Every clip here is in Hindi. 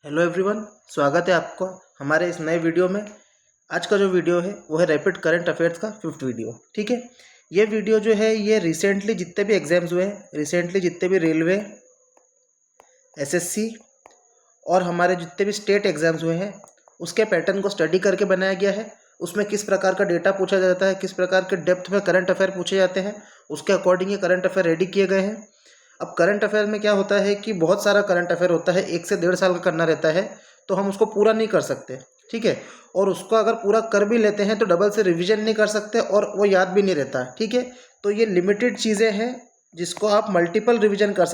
हेलो एवरीवन, स्वागत है आपको हमारे इस नए वीडियो में। आज का जो वीडियो है वो है रैपिड करंट अफेयर्स का 5th वीडियो। ठीक है, ये वीडियो जो है ये रिसेंटली जितने भी एग्जाम्स हुए हैं, रिसेंटली जितने भी रेलवे, एसएससी और हमारे जितने भी स्टेट एग्जाम्स हुए हैं उसके पैटर्न को स्टडी करके बनाया गया है। उसमें किस प्रकार का डेटा पूछा जाता है, किस प्रकार के डेप्थ में करंट अफेयर पूछे जाते हैं, उसके अकॉर्डिंग ये करंट अफेयर रेडी किए गए हैं। अब करंट अफेयर में क्या होता है कि बहुत सारा करंट अफेयर होता है, 1 से 1.5 साल का करना रहता है, तो हम उसको पूरा नहीं कर सकते। ठीक है, और उसको अगर पूरा कर भी लेते हैं तो डबल से रिवीजन नहीं कर सकते और वो याद भी नहीं रहता। ठीक है, तो ये लिमिटेड चीज़ें हैं जिसको आप मल्टीपल रिवीजन कर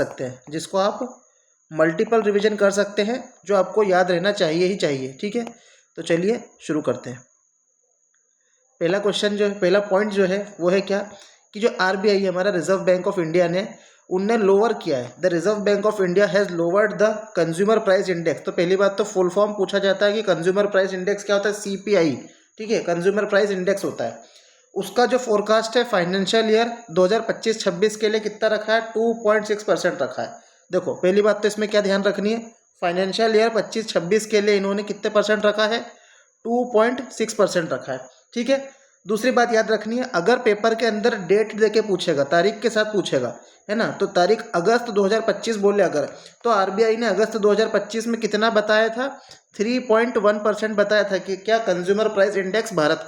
सकते हैं, जो आपको याद रहना चाहिए ही चाहिए। ठीक है, तो चलिए शुरू करते हैं। पहला क्वेश्चन जो है, पहला पॉइंट जो है वो है क्या कि जो आरबीआई है, हमारा रिजर्व बैंक ऑफ इंडिया ने उनने लोअर किया है। The reserve bank of India has lowered the consumer price index. तो पहली बात तो फुल फॉर्म पूछा जाता है कि कंज्यूमर प्राइस इंडेक्स क्या होता है, सीपीआई। ठीक है, कंज्यूमर प्राइस इंडेक्स होता है। उसका जो फोरकास्ट है फाइनेंशियल ईयर 2025-26 के लिए कितना रखा है, 2.6% रखा है। देखो पहली बात तो इसमें क्या ध्यान रखनी है, फाइनेंशियल ईयर 25-26 के लिए इन्होंने कितने परसेंट रखा है, 2.6% रखा है। ठीक है, दूसरी बात याद रखनी है, अगर पेपर के अंदर डेट देके पूछेगा, तारीख के साथ पूछेगा, है ना, तो तारीख अगस्त 2025 बोले अगर, तो आरबीआई ने अगस्त 2025 में कितना बताया था, 3.1% बताया था कि क्या कंज्यूमर प्राइस इंडेक्स भारत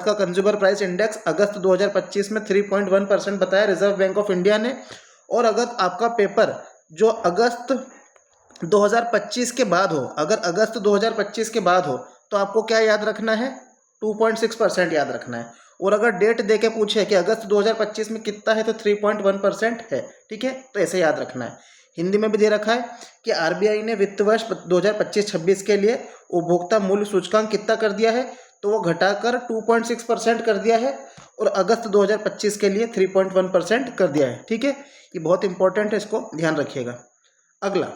का कंज्यूमर प्राइस इंडेक्स अगस्त 2025 में 3.1% बताया रिजर्व बैंक ऑफ इंडिया ने। और अगर आपका पेपर जो अगस्त 2025 के बाद हो, अगर अगस्त 2025 के बाद हो तो आपको क्या याद रखना है, 2.6% याद रखना है। और अगर डेट दे के पूछे कि अगस्त 2025 में कितना है तो 3.1% है। ठीक है, तो ऐसे याद रखना है। हिंदी में भी दे रखा है कि आरबीआई ने वित्त वर्ष 2025-26 के लिए उपभोक्ता मूल्य सूचकांक कितना कर दिया है, तो वो घटाकर 2.6% कर दिया है और अगस्त 2025 के लिए 3.1% कर दिया है। ठीक है, ये बहुत इंपॉर्टेंट है, इसको ध्यान रखिएगा। अगला,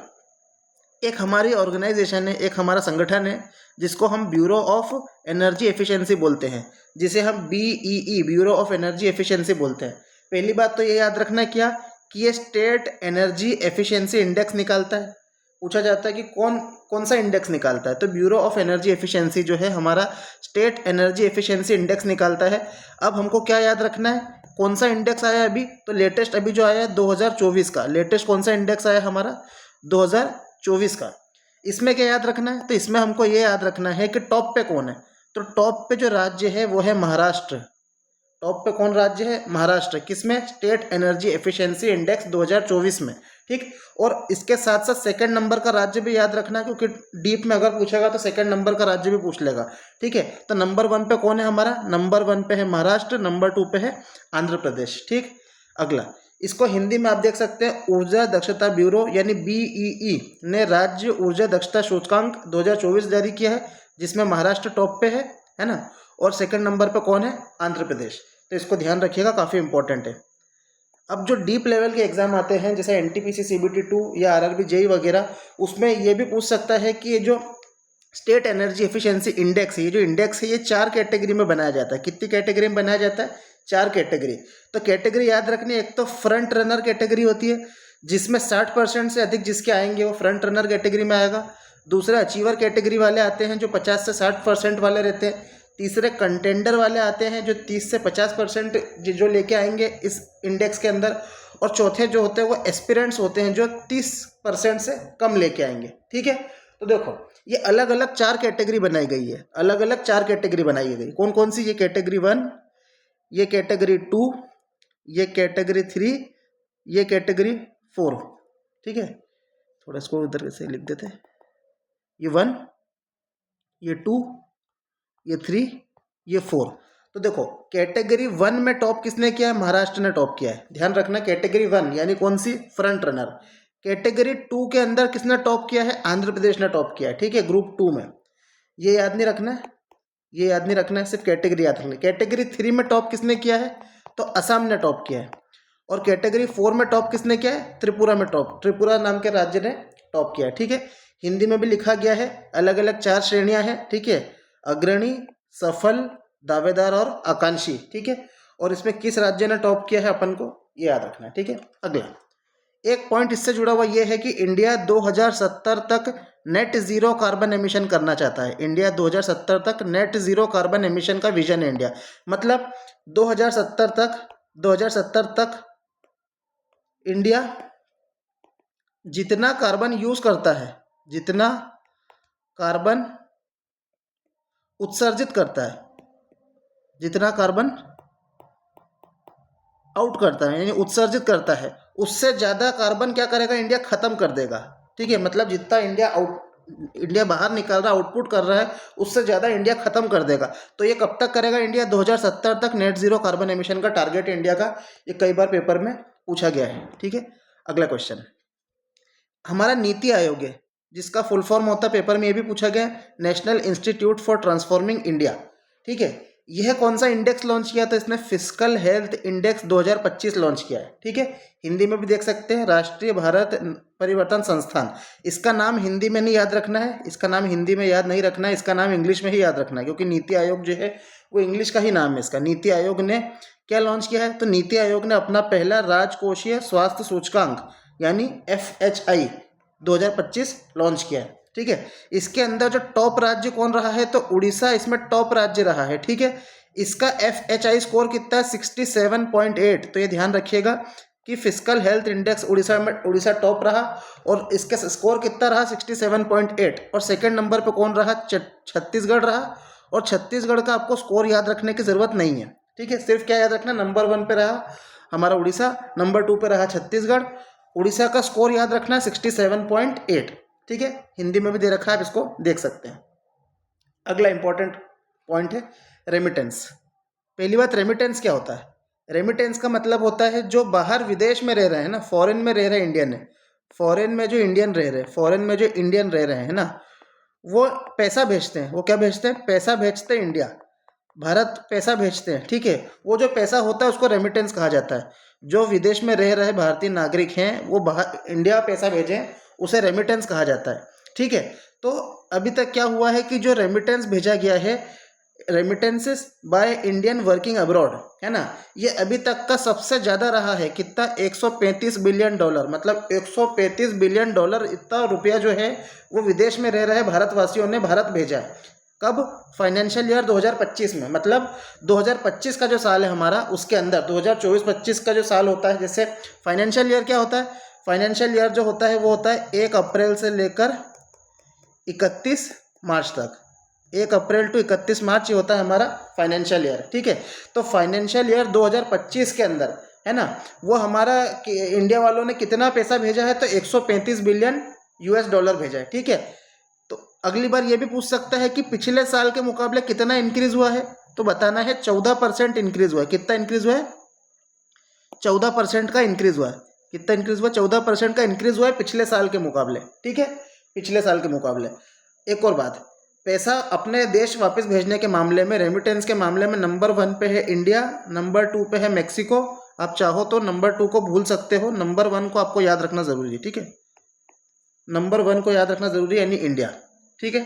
एक हमारी ऑर्गेनाइजेशन है, एक हमारा संगठन है जिसको हम ब्यूरो ऑफ एनर्जी एफिशिएंसी बोलते हैं, जिसे हम BEE, bureau of energy efficiency बोलते हैं। पहली बात तो ये याद रखना है क्या कि ये स्टेट एनर्जी एफिशिएंसी इंडेक्स निकालता है। पूछा जाता है कि कौन कौन सा इंडेक्स निकालता है, तो ब्यूरो ऑफ एनर्जी एफिशिएंसी जो है हमारा स्टेट एनर्जी एफिशिएंसी इंडेक्स निकालता है। अब हमको क्या याद रखना है, कौन सा इंडेक्स आया अभी, तो लेटेस्ट अभी जो आया है 2024 का, लेटेस्ट कौन सा इंडेक्स आया हमारा, 2024 का। इसमें क्या याद रखना है, तो इसमें हमको ये याद रखना है कि टॉप पे कौन है, तो टॉप पे जो राज्य है वो है महाराष्ट्र। टॉप पे कौन राज्य है, महाराष्ट्र। किसमें, स्टेट एनर्जी एफिशिएंसी इंडेक्स 2024 में। ठीक, और इसके साथ साथ सेकंड नंबर का राज्य भी याद रखना है, क्योंकि डीप में अगर पूछेगा तो सेकंड नंबर का राज्य भी पूछ लेगा। ठीक है, तो नंबर 1 पे कौन है हमारा, नंबर 1 पे है महाराष्ट्र, नंबर 2 पे है आंध्र प्रदेश। ठीक, अगला, इसको हिंदी में आप देख सकते हैं, ऊर्जा दक्षता ब्यूरो यानी बीईई ने राज्य ऊर्जा दक्षता सूचकांक 2024 जारी किया है, जिसमें महाराष्ट्र टॉप पे है ना, और सेकंड नंबर पे कौन है, आंध्र प्रदेश। तो इसको ध्यान रखिएगा, काफ़ी इंपॉर्टेंट है। अब जो डीप लेवल के एग्जाम आते हैं जैसे एनटीपीसी सीबीटी 2 या आरआरबी जेई वगैरह, उसमें ये भी पूछ सकता है कि ये जो स्टेट एनर्जी एफिशिएंसी इंडेक्स है, ये जो इंडेक्स है ये 4 कैटेगरी में बनाया जाता है। कितनी कैटेगरी में बनाया जाता है, 4 कैटेगरी। तो कैटेगरी याद रखनी है, एक तो फ्रंट रनर कैटेगरी होती है जिसमें 60% से अधिक जिसके आएंगे वो फ्रंट रनर कैटेगरी में आएगा। दूसरा अचीवर कैटेगरी वाले आते हैं जो 50 से 60% वाले रहते हैं। तीसरे कंटेंडर वाले आते हैं जो 30 से 50% जो लेके आएंगे इस इंडेक्स के अंदर। और चौथे जो होते हैं वो एस्पिरेंट्स होते हैं जो 30% से कम लेके आएंगे। ठीक है, तो देखो ये अलग अलग 4 कैटेगरी बनाई गई है, अलग अलग 4 कैटेगरी बनाई गई। कौन कौन सी, ये कैटेगरी 1, ये कैटेगरी 2, ये कैटेगरी 3, ये कैटेगरी 4। ठीक है, थोड़ा इसको इधर से लिख देते हैं, ये 1, ये 2, ये 3, ये 4। तो देखो कैटेगरी 1 में टॉप किसने किया है, महाराष्ट्र ने टॉप किया है। ध्यान रखना, कैटेगरी 1 यानी कौन सी, फ्रंट रनर। कैटेगरी 2 के अंदर किसने टॉप किया है, आंध्र प्रदेश ने टॉप किया है। ठीक है, ग्रुप 2 में। ये याद नहीं रखना है, ये याद नहीं रखना है, सिर्फ कैटेगरी याद रखना है। कैटेगरी 3 में टॉप किसने किया है, तो असम ने टॉप किया है। और कैटेगरी 4 में टॉप किसने किया है, त्रिपुरा में टॉप, त्रिपुरा नाम के राज्य ने टॉप किया है। ठीक है, हिंदी में भी लिखा गया है, अलग अलग 4 श्रेणियां हैं। ठीक है, अग्रणी, सफल, दावेदार और आकांक्षी। ठीक है, और इसमें किस राज्य ने टॉप किया है अपन को ये याद रखना है। ठीक है, अगला एक पॉइंट इससे जुड़ा हुआ ये है कि इंडिया 2070 तक नेट ज़ीरो कार्बन एमिशन करना चाहता है। इंडिया 2070 तक नेट ज़ीरो कार्बन एमिशन का विजन है इंडिया। मतलब 2070 तक इंडिया जितना कार्बन यूज़ करता है, जितना कार्बन उत्सर्जित करता है, जितना कार्बन आउट करता है यानी उत्सर्जित करता है, उससे ज़्यादा कार्बन क्या करेगा इंडिया ख़त्म कर देगा। ठीक है, मतलब जितना इंडिया बाहर निकाल रहा, आउटपुट कर रहा है, उससे ज़्यादा इंडिया ख़त्म कर देगा। तो ये कब तक करेगा इंडिया? 2070 तक नेट ज़ीरो कार्बन एमिशन का टारगेट है इंडिया का। ये कई बार पेपर में पूछा गया है। ठीक है, अगला क्वेश्चन हमारा नीति आयोग है, जिसका फुल फॉर्म होता है, पेपर में ये भी पूछा गया है, national institute for transforming India. ठीक है, यह कौन सा इंडेक्स लॉन्च किया? तो इसने फिस्कल हेल्थ इंडेक्स 2025 लॉन्च किया है। ठीक है, हिंदी में भी देख सकते हैं, राष्ट्रीय भारत परिवर्तन संस्थान। इसका नाम हिंदी में नहीं याद रखना है, इसका नाम हिंदी में याद नहीं रखना है, इसका नाम इंग्लिश में ही याद रखना है, क्योंकि नीति आयोग जो है वो इंग्लिश का ही नाम है इसका। नीति आयोग ने क्या लॉन्च किया है? तो नीति आयोग ने अपना पहला राजकोषीय स्वास्थ्य सूचकांक यानी FHI 2025 लॉन्च किया है। ठीक है, इसके अंदर जो टॉप राज्य कौन रहा है? तो उड़ीसा इसमें टॉप राज्य रहा है। ठीक है, इसका FHI स्कोर कितना है? 67.8। तो ये ध्यान रखिएगा कि fiscal health index Orissa top रहा और इसका स्कोर कितना रहा? 67.8। और सेकंड नंबर पे कौन रहा? छत्तीसगढ़ रहा। और छत्तीसगढ़ का आपको स्कोर याद रखने की ज़रूरत नहीं है। ठीक है, सिर्फ क्या याद रखना, नंबर 1 पे रहा हमारा उड़ीसा, नंबर 2 पे रहा छत्तीसगढ़। उड़ीसा का स्कोर याद रखना है 67.8। ठीक है, हिंदी में भी दे रखा है, आप इसको देख सकते हैं। अगला इंपॉर्टेंट पॉइंट है रेमिटेंस। पहली बात, रेमिटेंस क्या होता है? रेमिटेंस का मतलब होता है जो बाहर विदेश में रह रहे हैं ना, फॉरेन में रह रहे इंडियन है, फॉरेन में जो इंडियन रह रहे हैं ना, वो पैसा भेजते हैं। वो क्या भेजते हैं? पैसा भेजते हैं इंडिया, भारत पैसा भेजते हैं। ठीक है, वो जो पैसा होता है उसको रेमिटेंस कहा जाता है। जो विदेश में रह रहे भारतीय नागरिक हैं वो बाहर इंडिया पैसा भेजें, उसे रेमिटेंस कहा जाता है। ठीक है, तो अभी तक क्या हुआ है कि जो रेमिटेंस भेजा गया है, remittances by Indian working abroad, है ना, ये अभी तक का सबसे ज़्यादा रहा है। कितना? 135 बिलियन डॉलर। मतलब 135 बिलियन डॉलर इतना रुपया जो है वो विदेश में रह रहे भारतवासियों ने भारत भेजा है। कब? फाइनेंशियल ईयर 2025 में। मतलब 2025 का जो साल है हमारा, उसके अंदर 2024-25 का जो साल होता है, जैसे फाइनेंशियल ईयर क्या होता है? फाइनेंशियल ईयर जो होता है वो होता है 1 अप्रैल से लेकर 31 मार्च तक। 1 अप्रैल टू 31 मार्च ये होता है हमारा फाइनेंशियल ईयर। ठीक है, तो फाइनेंशियल ईयर 2025 के अंदर, है ना, वो हमारा इंडिया वालों ने कितना पैसा भेजा है? तो 135 बिलियन US डॉलर भेजा है। ठीक है, तो अगली बार ये भी पूछ सकता है कि पिछले साल के मुकाबले कितना इंक्रीज हुआ है? तो बताना है 14% इंक्रीज हुआ है। कितना इंक्रीज हुआ है? 14% का इंक्रीज हुआ है। कितना इंक्रीज हुआ? 14% का इंक्रीज हुआ है पिछले साल के मुकाबले। ठीक है, पिछले साल के मुकाबले। एक और बात, पैसा अपने देश वापस भेजने के मामले में, रेमिटेंस के मामले में नंबर 1 पे है इंडिया, नंबर 2 पे है मैक्सिको। आप चाहो तो नंबर 2 को भूल सकते हो, नंबर 1 को आपको याद रखना जरूरी है। ठीक है, नंबर 1 को याद रखना जरूरी है, यानी इंडिया। ठीक है,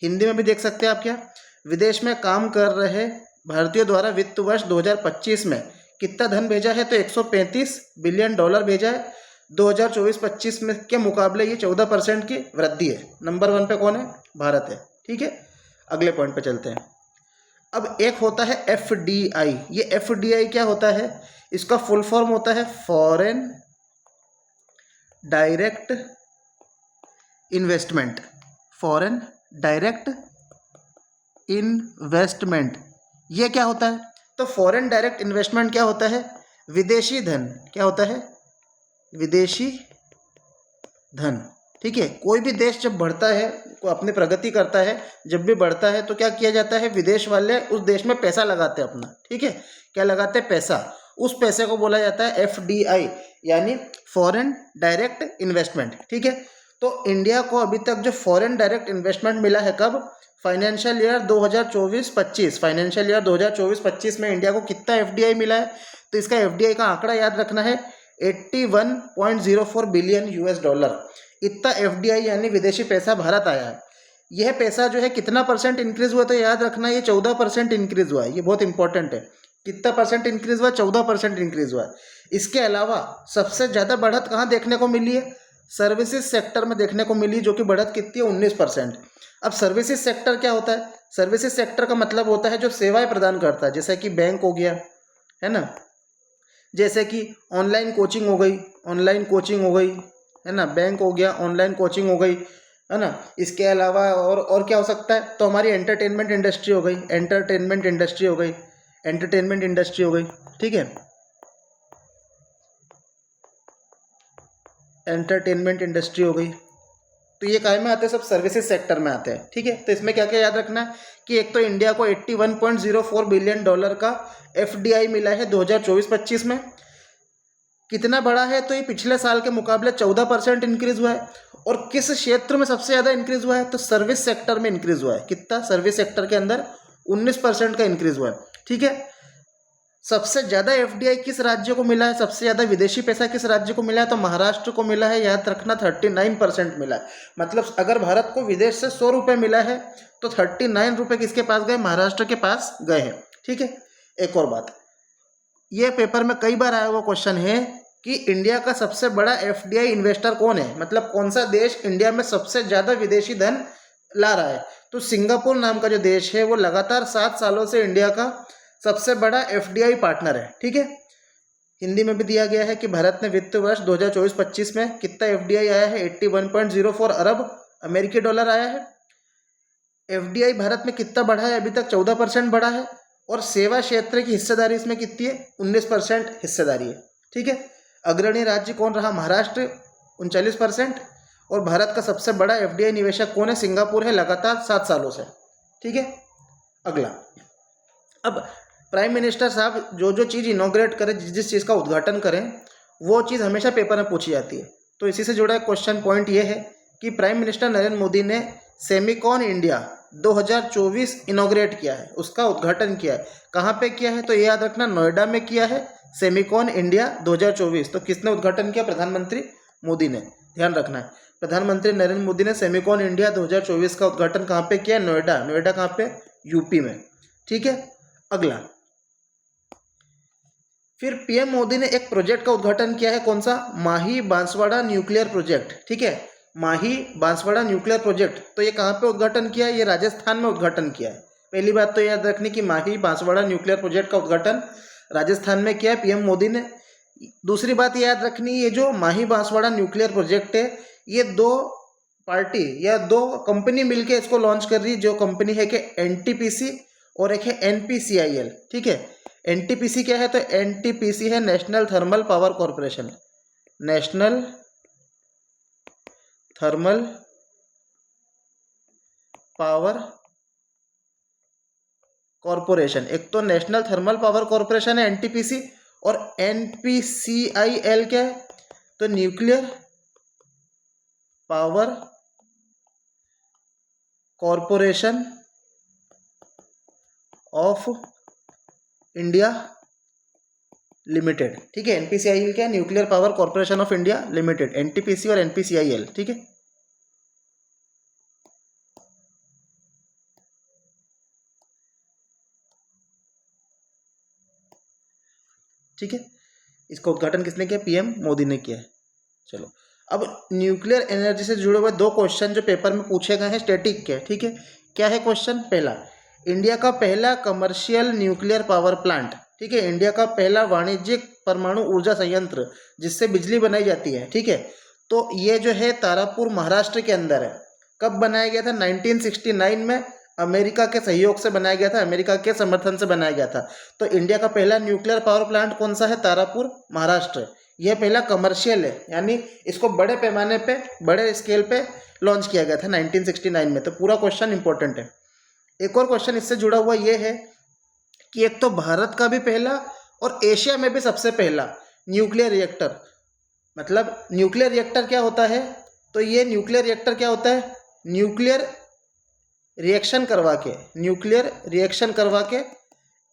हिंदी में भी देख सकते हैं आप। क्या? विदेश में काम कर रहे भारतीयों द्वारा वित्त वर्ष 2025 में कितना धन भेजा है? तो 135 बिलियन डॉलर भेजा है। 2024-25 में के मुकाबले ये 14% की वृद्धि है। नंबर 1 पे कौन है? भारत है। ठीक है, अगले पॉइंट पे चलते हैं। अब एक होता है FDI। ये FDI क्या होता है? इसका फुल फॉर्म होता है foreign direct investment. Foreign direct investment, ये क्या होता है? तो फॉरेन डायरेक्ट इन्वेस्टमेंट क्या होता है? विदेशी धन। क्या होता है? विदेशी धन। ठीक है, कोई भी देश जब बढ़ता है, अपनी प्रगति करता है, जब भी बढ़ता है तो क्या किया जाता है? विदेश वाले उस देश में पैसा लगाते हैं अपना। ठीक है, क्या लगाते हैं? पैसा। उस पैसे को बोला जाता है FDI यानी फॉरेन डायरेक्ट इन्वेस्टमेंट। ठीक है, तो इंडिया को अभी तक जो फॉरेन डायरेक्ट इन्वेस्टमेंट मिला है कब? Financial year 2024-25। फाइनेंशियल ईयर 2024-25 में इंडिया को कितना FDI मिला है? तो इसका FDI का आंकड़ा याद रखना है 81.04 बिलियन US डॉलर। इतना FDI यानी विदेशी पैसा भारत आया है। यह पैसा जो है कितना % इंक्रीज हुआ? तो याद रखना ये 14% इंक्रीज हुआ है। ये बहुत इंपॉर्टेंट है। कितना % इंक्रीज हुआ? 14% इंक्रीज हुआ है। इसके अलावा सबसे ज़्यादा बढ़त कहाँ देखने को मिली है? सर्विसेज सेक्टर में देखने को मिली, जो कि बढ़त कितनी है 19%। अब सर्विसेज सेक्टर क्या होता है? सर्विसेज सेक्टर का मतलब होता है जो सेवाएं प्रदान करता है, जैसे कि बैंक हो गया, है ना, जैसे कि ऑनलाइन कोचिंग हो गई, ऑनलाइन कोचिंग हो गई, है ना, बैंक हो गया, ऑनलाइन कोचिंग हो गई, है ना। इसके अलावा और क्या हो सकता है? तो हमारी एंटरटेनमेंट इंडस्ट्री हो गई, एंटरटेनमेंट इंडस्ट्री हो गई, एंटरटेनमेंट इंडस्ट्री हो गई, ठीक है, एंटरटेनमेंट इंडस्ट्री हो गई। तो ये काय में आते हैं? सब सर्विसेज सेक्टर में आते हैं, ठीक है। तो इसमें क्या क्या याद रखना है कि एक तो इंडिया को $81.04 बिलियन का FDI मिला है 2024-25 में। कितना बड़ा है? तो ये पिछले साल के मुकाबले 14% इंक्रीज हुआ है। और किस क्षेत्र में सबसे ज़्यादा इंक्रीज हुआ है? तो सर्विस सेक्टर में इंक्रीज हुआ है। कितना? सर्विस सेक्टर के अंदर 19% का इंक्रीज हुआ है, ठीक है। सबसे ज़्यादा FDI किस राज्य को मिला है? सबसे ज़्यादा विदेशी पैसा किस राज्य को मिला है? तो महाराष्ट्र को मिला है। याद रखना 39% मिला है। मतलब अगर भारत को विदेश से 100 रुपये मिला है तो 39 रुपये किसके पास गए? महाराष्ट्र के पास गए हैं, ठीक है। एक और बात, ये पेपर में कई बार आया हुआ क्वेश्चन है कि इंडिया का सबसे बड़ा FDI इन्वेस्टर कौन है, मतलब कौन सा देश इंडिया में सबसे ज़्यादा विदेशी धन ला रहा है। तो सिंगापुर नाम का जो देश है वो लगातार 7 सालों से इंडिया का सबसे बड़ा FDI पार्टनर है, ठीक है। हिंदी में भी दिया गया है कि भारत ने वित्त वर्ष 2024-25 में कितना FDI आया है? 81.04 अरब अमेरिकी डॉलर आया है। FDI भारत में कितना बढ़ा है? अभी तक 14% बढ़ा है। और सेवा क्षेत्र की हिस्सेदारी इसमें कितनी है? 19% हिस्सेदारी है, ठीक है। अग्रणी राज्य कौन रहा? महाराष्ट्र 39%। और भारत का सबसे बड़ा FDI निवेशक कौन है? सिंगापुर है, लगातार 7 सालों से, ठीक है। अगला, अब प्राइम मिनिस्टर साहब जो जो चीज़ इनॉग्रेट करें, जिस चीज़ का उद्घाटन करें, वो चीज़ हमेशा पेपर में पूछी जाती है। तो इसी से जुड़ा क्वेश्चन पॉइंट ये है कि प्राइम मिनिस्टर नरेंद्र मोदी ने सेमिकॉन इंडिया 2024 इनॉग्रेट किया है, उसका उद्घाटन किया है। कहाँ पे किया है? तो ये याद रखना, नोएडा में किया है सेमिकॉन इंडिया 2024। तो किसने उद्घाटन किया? प्रधानमंत्री मोदी ने। ध्यान रखना है, प्रधानमंत्री नरेंद्र मोदी ने सेमिकॉन इंडिया 2024 का उद्घाटन कहाँ पे किया? नोएडा। नोएडा कहाँ पे? यूपी में, ठीक है। अगला, फिर PM मोदी ने एक प्रोजेक्ट का उद्घाटन किया है, कौन सा? माही बांसवाड़ा न्यूक्लियर प्रोजेक्ट, ठीक है। माही बांसवाड़ा न्यूक्लियर प्रोजेक्ट, तो ये कहाँ पे उद्घाटन किया है? ये राजस्थान में उद्घाटन किया है। पहली बात तो याद रखनी कि माही बांसवाड़ा न्यूक्लियर प्रोजेक्ट का उद्घाटन राजस्थान में किया है PM मोदी ने। दूसरी बात याद रखनी, ये जो माही बांसवाड़ा न्यूक्लियर प्रोजेक्ट है, ये 2 पार्टी या 2 कंपनी मिलकर इसको लॉन्च कर रही है। जो कंपनी है कि NTPC और एक है NPCIL, ठीक है। NTPC क्या है? तो NTPC है national thermal power corporation, national thermal power corporation. एक तो नेशनल थर्मल पावर कॉरपोरेशन है NTPC, और NPCIL क्या है? तो nuclear power corporation of India limited, ठीक है। NPCIL क्या है? Nuclear power corporation of India limited, NTPC और NPCIL, ठीक है। ठीक है, इसका उद्घाटन किसने किया? PM मोदी ने किया है। चलो, अब न्यूक्लियर एनर्जी से जुड़े हुए 2 क्वेश्चन जो पेपर में पूछे गए हैं स्टैटिक के, ठीक है। क्या है क्वेश्चन? पहला, इंडिया का पहला कमर्शियल न्यूक्लियर पावर प्लांट, ठीक है। इंडिया का पहला वाणिज्यिक परमाणु ऊर्जा संयंत्र जिससे बिजली बनाई जाती है, ठीक है। तो ये जो है तारापुर महाराष्ट्र के अंदर है। कब बनाया गया था? 1969 में अमेरिका के सहयोग से बनाया गया था, अमेरिका के समर्थन से बनाया गया था। तो इंडिया का पहला न्यूक्लियर पावर प्लांट कौन सा है? तारापुर महाराष्ट्र। यह पहला कमर्शियल है, यानी इसको बड़े पैमाने पे, बड़े स्केल पे लॉन्च किया गया था 1969 में। तो पूरा क्वेश्चन इंपॉर्टेंट है। एक और क्वेश्चन इससे जुड़ा हुआ ये है कि एक तो भारत का भी पहला और एशिया में भी सबसे पहला न्यूक्लियर रिएक्टर, मतलब न्यूक्लियर रिएक्टर क्या होता है? तो ये न्यूक्लियर रिएक्टर क्या होता है? न्यूक्लियर रिएक्शन करवा के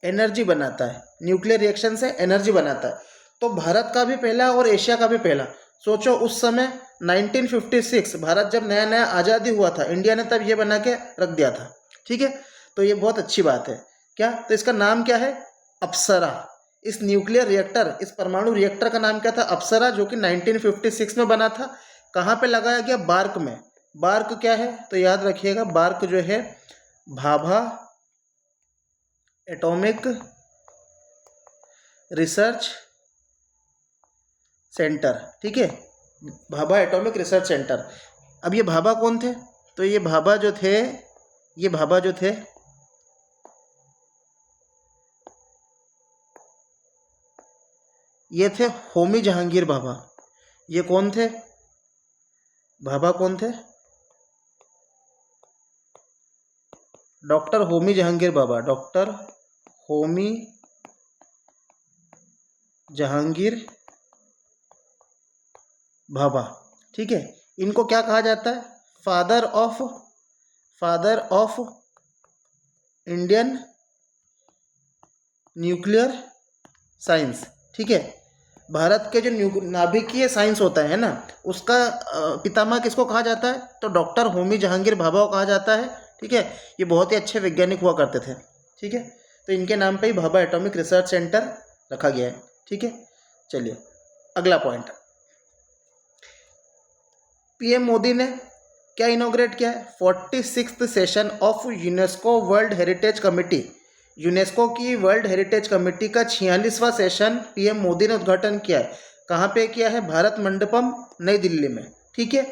एनर्जी बनाता है, न्यूक्लियर रिएक्शन से एनर्जी बनाता है। तो भारत का भी पहला और एशिया का भी पहला। सोचो उस समय 1956 भारत जब नया नया आज़ादी हुआ था, इंडिया ने तब ये बना के रख दिया था, ठीक है। तो ये बहुत अच्छी बात है। क्या? तो इसका नाम क्या है? अप्सरा। इस न्यूक्लियर रिएक्टर, इस परमाणु रिएक्टर का नाम क्या था? अप्सरा, जो कि 1956 में बना था। कहाँ पे लगाया गया? बार्क में। बार्क क्या है? तो याद रखिएगा, बार्क जो है भाभा एटॉमिक रिसर्च सेंटर, ठीक है, भाभा एटॉमिक रिसर्च सेंटर। अब ये भाभा कौन थे? तो ये भाभा जो थे, ये भाभा जो थे ये थे होमी जहांगीर भाभा। ये कौन थे? भाभा कौन थे? डॉक्टर होमी जहांगीर भाभा, डॉक्टर होमी जहांगीर भाभा, ठीक है। इनको क्या कहा जाता है? Father of Indian nuclear science, ठीक है। भारत के जो नाभिकीय साइंस होता है ना, उसका पितामह किसको कहा जाता है? तो डॉक्टर होमी जहांगीर भाभा को कहा जाता है, ठीक है। ये बहुत ही अच्छे वैज्ञानिक हुआ करते थे, ठीक है। तो इनके नाम पे ही भाभा एटॉमिक रिसर्च सेंटर रखा गया है, ठीक है। चलिए अगला पॉइंट, पीएम मोदी ने क्या इनॉग्रेट किया है? 46th session of UNESCO world heritage committee. UNESCO की वर्ल्ड हेरिटेज कमेटी का 46वां सेशन पीएम मोदी ने उद्घाटन किया है। कहाँ पे किया है? भारत मंडपम, नई दिल्ली में, ठीक है।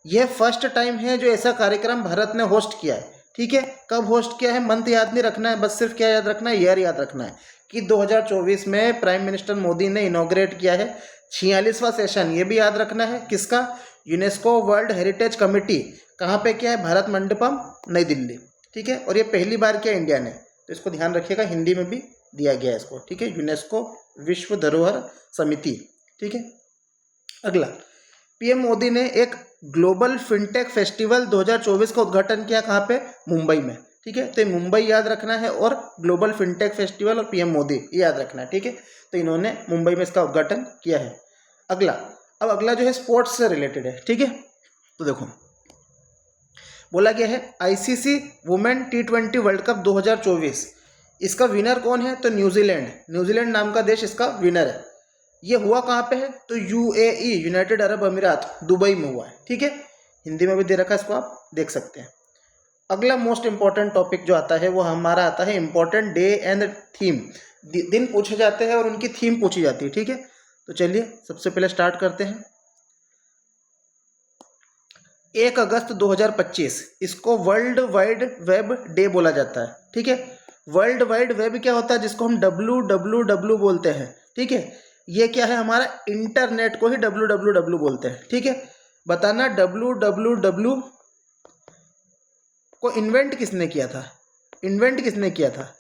यह फर्स्ट टाइम है जो ऐसा कार्यक्रम भारत ने होस्ट किया है, ठीक है। कब होस्ट किया है? मंथ याद नहीं रखना है, बस सिर्फ क्या याद रखना है? ईयर याद रखना है कि 2024 में प्राइम मिनिस्टर मोदी ने इनॉग्रेट किया है 46वां सेशन। ये भी याद रखना है, किसका? UNESCO world heritage committee. कहाँ पे किया है? भारत मंडपम, नई दिल्ली, ठीक है। और ये पहली बार किया इंडिया ने, तो इसको ध्यान रखिएगा, हिंदी में भी दिया गया है इसको, ठीक है। यूनेस्को विश्व धरोहर समिति, ठीक है। अगला, पीएम मोदी ने एक ग्लोबल फिनटेक फेस्टिवल 2024 का उद्घाटन किया। कहाँ पे? मुंबई में, ठीक है। तो ये मुंबई याद रखना है और ग्लोबल फिनटेक फेस्टिवल और पीएम मोदी ये याद रखना है, ठीक है। तो इन्होंने मुंबई में इसका उद्घाटन किया है। अगला, अब अगला जो है स्पोर्ट्स से रिलेटेड है, ठीक है। तो देखो बोला गया है ICC women T20 world cup 2024, इसका विनर कौन है? तो न्यूजीलैंड नाम का देश इसका विनर है। ये हुआ कहाँ पे है? तो UAE, यूनाइटेड अरब अमीरात, दुबई में हुआ है, ठीक है। हिंदी में भी दे रखा है, इसको आप देख सकते हैं। अगला मोस्ट इंपॉर्टेंट टॉपिक जो आता है वो हमारा आता है इंपॉर्टेंट डे एंड थीम। दिन पूछे जाते हैं और उनकी थीम पूछी जाती है, ठीक है। तो चलिए सबसे पहले स्टार्ट करते हैं। 1 अगस्त 2025 इसको वर्ल्ड वाइड वेब डे बोला जाता है, ठीक है। वर्ल्ड वाइड वेब क्या होता है? जिसको हम WWW बोलते हैं, ठीक है। ये क्या है? हमारा इंटरनेट को ही WWW बोलते हैं, ठीक है। बताना WWW को इन्वेंट किसने किया था?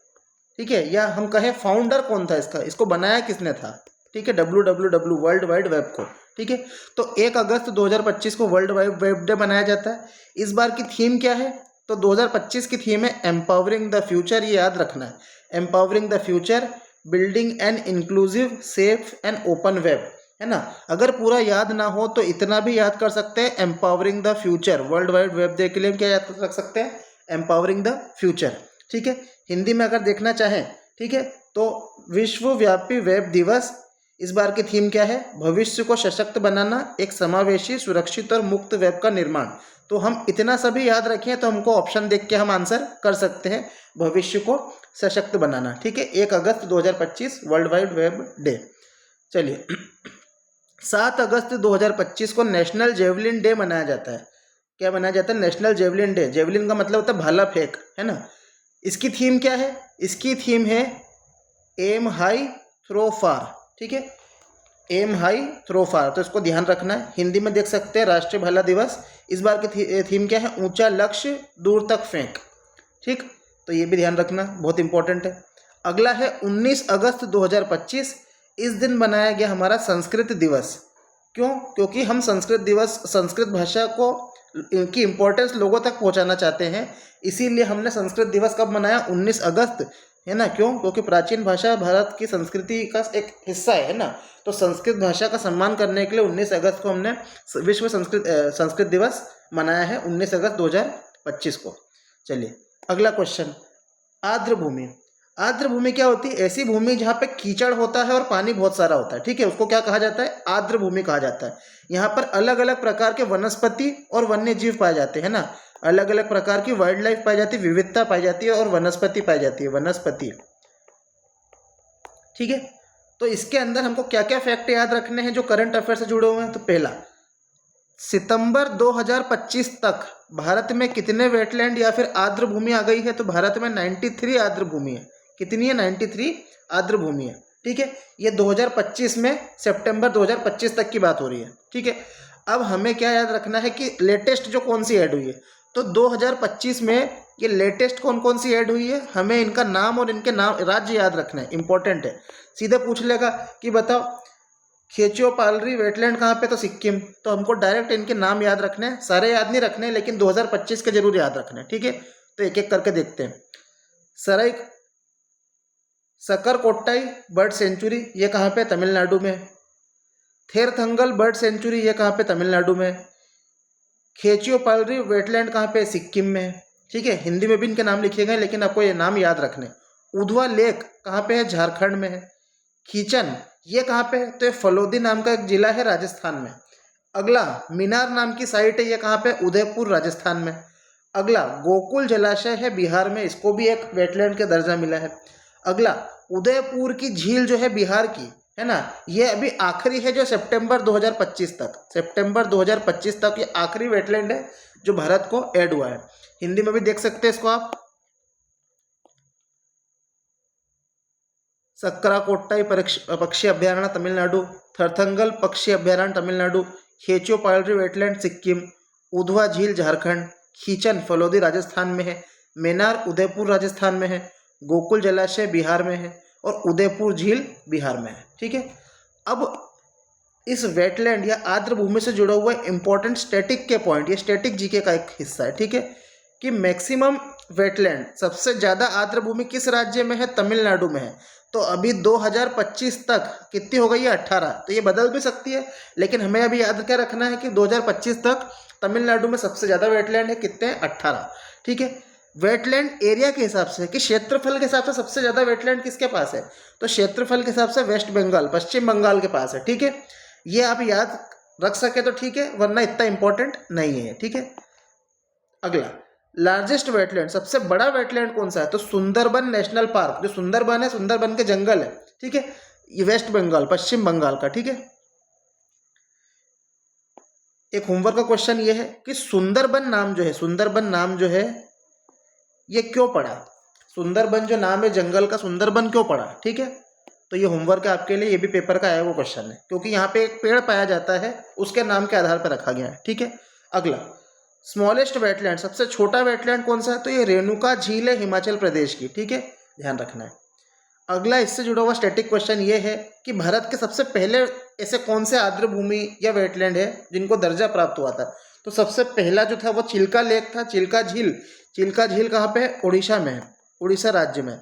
ठीक है। या हम कहें फाउंडर कौन था इसका? इसको बनाया किसने था? ठीक है, WWW वर्ल्ड वाइड वेब को, ठीक है। तो 1 अगस्त 2025 को वर्ल्ड वाइड वेब डे मनाया जाता है। इस बार की थीम क्या है? तो 2025 की थीम है एम्पावरिंग द फ्यूचर। ये याद रखना है, empowering the future, building an inclusive, safe and open web, है ना। अगर पूरा याद ना हो तो इतना भी याद कर सकते हैं, empowering the future. World wide web day के लिए क्या याद रख सकते हैं? एम्पावरिंग द फ्यूचर, ठीक है। हिंदी में अगर देखना चाहें, ठीक है, तो विश्वव्यापी वेब दिवस। इस बार की थीम क्या है? भविष्य को सशक्त बनाना, एक समावेशी, सुरक्षित और मुक्त वेब का निर्माण। तो हम इतना सभी याद रखें तो हमको ऑप्शन देख के हम आंसर कर सकते हैं, भविष्य को सशक्त बनाना, ठीक है। 1 अगस्त 2025 वर्ल्ड वाइड वेब डे। चलिए 7 अगस्त 2025 को नेशनल जेवलिन डे मनाया जाता है। क्या मनाया जाता है? National javelin day. जेवलिन का मतलब होता है भाला फेंक, है ना। इसकी थीम क्या है? इसकी थीम है एम हाई थ्रो फार, ठीक है, एम हाई थ्रो फार। तो इसको ध्यान रखना है, हिंदी में देख सकते हैं राष्ट्रीय भाला दिवस। इस बार की थीम क्या है? ऊंचा लक्ष्य, दूर तक फेंक, ठीक। तो ये भी ध्यान रखना, बहुत इंपॉर्टेंट है। अगला है 19 अगस्त 2025। इस दिन मनाया गया हमारा संस्कृत दिवस। क्यों? क्योंकि हम संस्कृत भाषा को की इम्पोर्टेंस लोगों तक पहुंचाना चाहते हैं, इसीलिए हमने संस्कृत दिवस कब मनाया? 19 अगस्त, है ना। क्यों? क्योंकि प्राचीन भाषा भारत की संस्कृति का एक हिस्सा है ना। तो संस्कृत भाषा का सम्मान करने के लिए 19 अगस्त को हमने विश्व संस्कृत दिवस मनाया है, 19 अगस्त 2025 को। चलिए अगला क्वेश्चन, आर्द्र भूमि। आर्द्र भूमि क्या होती है? ऐसी भूमि जहाँ पे कीचड़ होता है और पानी बहुत सारा होता है, ठीक है, उसको क्या कहा जाता है? आर्द्र भूमि कहा जाता है। यहाँ पर अलग अलग प्रकार के वनस्पति और वन्य जीव पाए जाते हैं ना, अलग अलग प्रकार की वाइल्ड लाइफ पाई जाती है, विविधता पाई जाती है और वनस्पति पाई जाती है, वनस्पति, ठीक है। तो इसके अंदर हमको क्या क्या फैक्ट याद रखने हैं जो करंट अफेयर से जुड़े हुए हैं? तो पहला, सितंबर 2025 तक भारत में कितने वेटलैंड या फिर आर्द्र भूमि आ गई है? तो भारत में 93 आर्द्र भूमि है। कितनी है? 93 आर्द्र भूमि है, ठीक है। ये 2025 में, सितंबर 2025 तक की बात हो रही है, ठीक है। अब हमें क्या याद रखना है कि लेटेस्ट जो कौन सी ऐड हुई है, तो 2025 में ये लेटेस्ट कौन कौन सी ऐड हुई है, हमें इनका नाम और इनके नाम राज्य याद रखना है, इंपॉर्टेंट है। सीधे पूछ लेगा कि बताओ खेचियो पालरी वेटलैंड कहाँ पे? तो सिक्किम। तो हमको डायरेक्ट इनके नाम याद रखने हैं, सारे याद नहीं रखने, लेकिन 2025 के जरूर याद रखने हैं, ठीक है। तो एक एक करके देखते हैं। सराई सकरकोट्टाई बर्ड सेंचुरी, ये कहाँ पे? तमिलनाडु में। थेरथंगल बर्ड सेंचुरी, ये कहाँ पे? तमिलनाडु में। खेचियो पालरी वेटलैंड कहाँ पे? सिक्किम में, ठीक है। हिंदी में भी इनके नाम लिखे गए, लेकिन आपको ये नाम याद रखने। उधवा लेक कहाँ पे है? झारखंड में है। खीचन ये कहाँ पे है? तो ये फलोदी नाम का एक जिला है राजस्थान में। अगला मीनार नाम की साइट है, ये कहाँ पे? उदयपुर राजस्थान में। अगला गोकुल जलाशय है बिहार में, इसको भी एक वेटलैंड का दर्जा मिला है। अगला उदयपुर की झील जो है बिहार की, है ना, ये अभी आखिरी है जो सितंबर 2025 तक, सितंबर 2025 तक ये आखिरी वेटलैंड है जो भारत को ऐड हुआ है। हिंदी में भी देख सकते हैं इसको आप। सक्कराकोट्टाई पक्षी अभ्यारण्य तमिलनाडु, थरथंगल पक्षी अभ्यारण्य तमिलनाडु, खेचो पालरी वेटलैंड सिक्किम, उधवा झील झारखंड, खीचन फलोदी राजस्थान में है, मेनार उदयपुर राजस्थान में है, गोकुल जलाशय बिहार में है और उदयपुर झील बिहार में है, ठीक है। अब इस वेटलैंड या आर्द्र भूमि से जुड़ा हुआ इंपॉर्टेंट स्टैटिक के पॉइंट, ये स्टैटिक जीके का एक हिस्सा है, ठीक है, कि मैक्सिमम वेटलैंड, सबसे ज़्यादा आर्द्र भूमि किस राज्य में है? तमिलनाडु में है। तो अभी 2025 तक कितनी हो गई है? 18। तो ये बदल भी सकती है, लेकिन हमें अभी याद क्या रखना है कि 2025 तक तमिलनाडु में सबसे ज़्यादा वेटलैंड है, कितने हैं? 18, ठीक है। वेटलैंड एरिया के हिसाब से, कि क्षेत्रफल के हिसाब से सबसे ज़्यादा वेटलैंड किसके पास है? तो क्षेत्रफल के हिसाब से वेस्ट बंगाल, पश्चिम बंगाल के पास है, ठीक है। ये आप याद रख सके तो ठीक है, वरना इतना इंपॉर्टेंट नहीं है, ठीक है। अगला, लार्जेस्ट वेटलैंड, सबसे बड़ा वेटलैंड कौन सा है? तो सुंदरबन नेशनल पार्क, जो सुंदरबन है, सुंदरबन के जंगल है, ठीक है, ये वेस्ट बंगाल, पश्चिम बंगाल का, ठीक है। एक होमवर्क का क्वेश्चन ये है कि सुंदरबन नाम जो है, सुंदरबन नाम जो है ये क्यों पड़ा? सुंदरबन जो नाम है जंगल का, सुंदरबन क्यों पड़ा? ठीक है, तो ये होमवर्क है आपके लिए, ये भी पेपर का आया वो क्वेश्चन है, क्योंकि यहाँ पे एक पेड़ पाया जाता है, उसके नाम के आधार पर रखा गया है, ठीक है। अगला, स्मॉलेस्ट वेटलैंड, सबसे छोटा वेटलैंड कौन सा है? तो ये रेणुका झील है हिमाचल प्रदेश की, ठीक है, ध्यान रखना है। अगला इससे जुड़ा हुआ स्टैटिक क्वेश्चन ये है कि भारत के सबसे पहले ऐसे कौन से आर्द्र भूमि या वेटलैंड है जिनको दर्जा प्राप्त हुआ था? तो सबसे पहला जो था वो चिल्का लेक था, चिल्का झील। चिल्का झील कहाँ पे है? उड़ीसा में है, उड़ीसा राज्य में,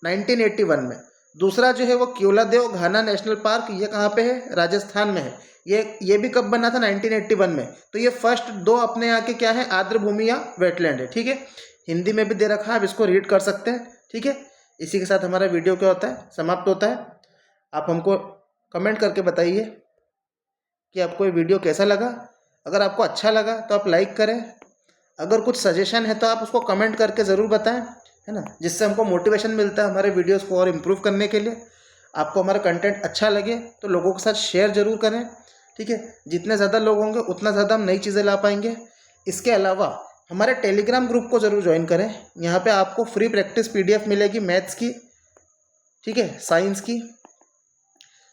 1981 में। दूसरा जो है वो केवलादेव घाना नेशनल पार्क, ये कहाँ पे है? राजस्थान में है। ये भी कब बना था? 1981 में। तो ये फर्स्ट दो अपने यहाँ के क्या है? आर्द्र भूमि या वेटलैंड है, ठीक है। हिंदी में भी दे रखा है, आप इसको रीड कर सकते हैं, ठीक है। इसी के साथ हमारा वीडियो क्या होता है? समाप्त होता है। आप हमको कमेंट करके बताइए कि आपको ये वीडियो कैसा लगा। अगर आपको अच्छा लगा तो आप लाइक करें, अगर कुछ सजेशन है तो आप उसको कमेंट करके ज़रूर बताएं, है ना, जिससे हमको मोटिवेशन मिलता है हमारे वीडियोस को और इम्प्रूव करने के लिए। आपको हमारा कंटेंट अच्छा लगे तो लोगों के साथ शेयर ज़रूर करें, ठीक है। जितने ज़्यादा लोग होंगे उतना ज़्यादा हम नई चीज़ें ला पाएंगे। इसके अलावा हमारे टेलीग्राम ग्रुप को ज़रूर ज्वाइन करें। यहाँ पे आपको फ्री प्रैक्टिस PDF मिलेगी मैथ्स की, ठीक है, साइंस की,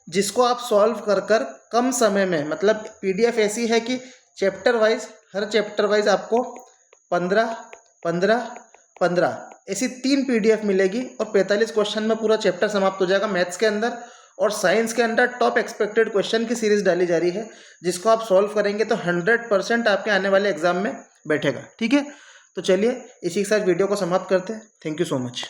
जिसको आप सॉल्व कर कर कम समय में, मतलब PDF ऐसी है कि चैप्टर वाइज, हर चैप्टर वाइज आपको 15 ऐसी 3 PDF मिलेगी और 45 क्वेश्चन में पूरा चैप्टर समाप्त हो जाएगा मैथ्स के अंदर। और साइंस के अंदर टॉप एक्सपेक्टेड क्वेश्चन की सीरीज डाली जा रही है, जिसको आप सॉल्व करेंगे तो 100% आपके आने वाले एग्जाम में बैठेगा, ठीक है। तो चलिए इसी के साथ वीडियो को समाप्त करते हैं। Thank you so much.